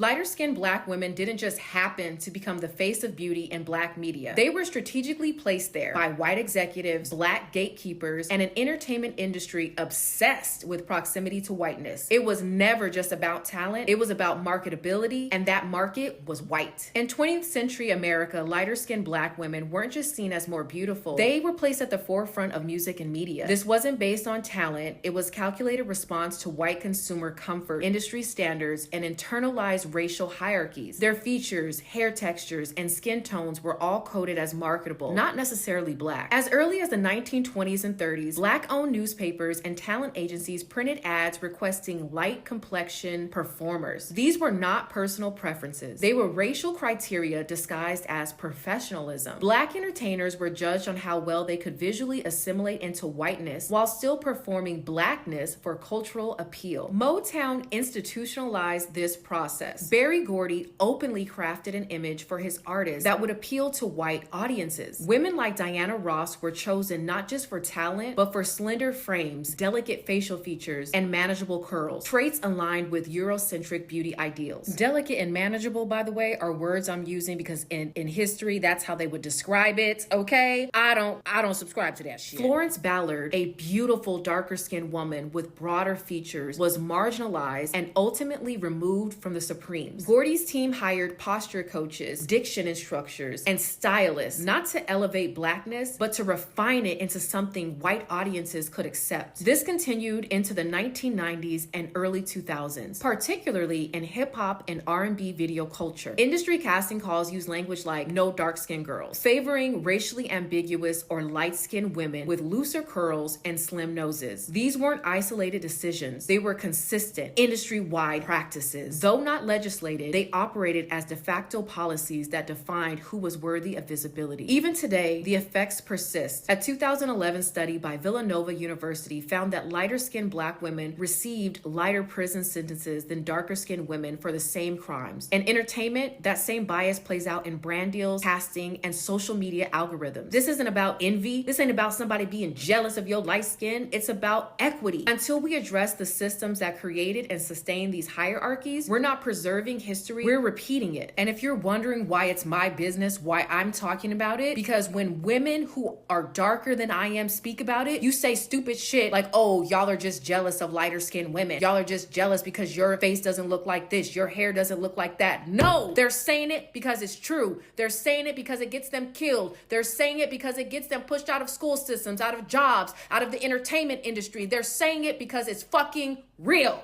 Lighter-skinned Black women didn't just happen to become the face of beauty in Black media. They were strategically placed there by white executives, Black gatekeepers, and an entertainment industry obsessed with proximity to whiteness. It was never just about talent. It was about marketability, and that market was white. In 20th century America, lighter-skinned Black women weren't just seen as more beautiful. They were placed at the forefront of music and media. This wasn't based on talent. It was calculated response to white consumer comfort, industry standards, and internalized racial hierarchies. Their features, hair textures, and skin tones were all coded as marketable, not necessarily Black. As early as the 1920s and 30s, Black-owned newspapers and talent agencies printed ads requesting light complexion performers. These were not personal preferences. They were racial criteria disguised as professionalism. Black entertainers were judged on how well they could visually assimilate into whiteness while still performing Blackness for cultural appeal. Motown institutionalized this process. Berry Gordy openly crafted an image for his artists that would appeal to white audiences. Women like Diana Ross were chosen not just for talent, but for slender frames, delicate facial features, and manageable curls, traits aligned with Eurocentric beauty ideals. Delicate and manageable, by the way, are words I'm using because in history, that's how they would describe it, okay? I don't subscribe to that shit. Florence Ballard, a beautiful darker-skinned woman with broader features, was marginalized and ultimately removed from the Supremes. Gordy's team hired posture coaches, diction instructors, and stylists, not to elevate Blackness, but to refine it into something white audiences could accept. This continued into the 1990s and early 2000s, particularly in hip-hop and R&B video culture. Industry casting calls use language like no dark-skinned girls, favoring racially ambiguous or light-skinned women with looser curls and slim noses. These weren't isolated decisions. They were consistent, industry-wide practices. Though not legislated, they operated as de facto policies that defined who was worthy of visibility. Even today, the effects persist. A 2011 study by Villanova University found that lighter-skinned Black women received lighter prison sentences than darker-skinned women for the same crimes. In entertainment, that same bias plays out in brand deals, casting, and social media algorithms. This isn't about envy. This ain't about somebody being jealous of your light skin. It's about equity. Until we address the systems that created and sustain these hierarchies, we're not preserving history, we're repeating it. And if you're wondering why it's my business, why I'm talking about it, because when women who are darker than I am speak about it, you say stupid shit like, oh, y'all are just jealous of lighter skinned women. Y'all are just jealous because your face doesn't look like this, your hair doesn't look like that. No, they're saying it because it's true. They're saying it because it gets them killed. They're saying it because it gets them pushed out of school systems, out of jobs, out of the entertainment industry. They're saying it because it's fucking real.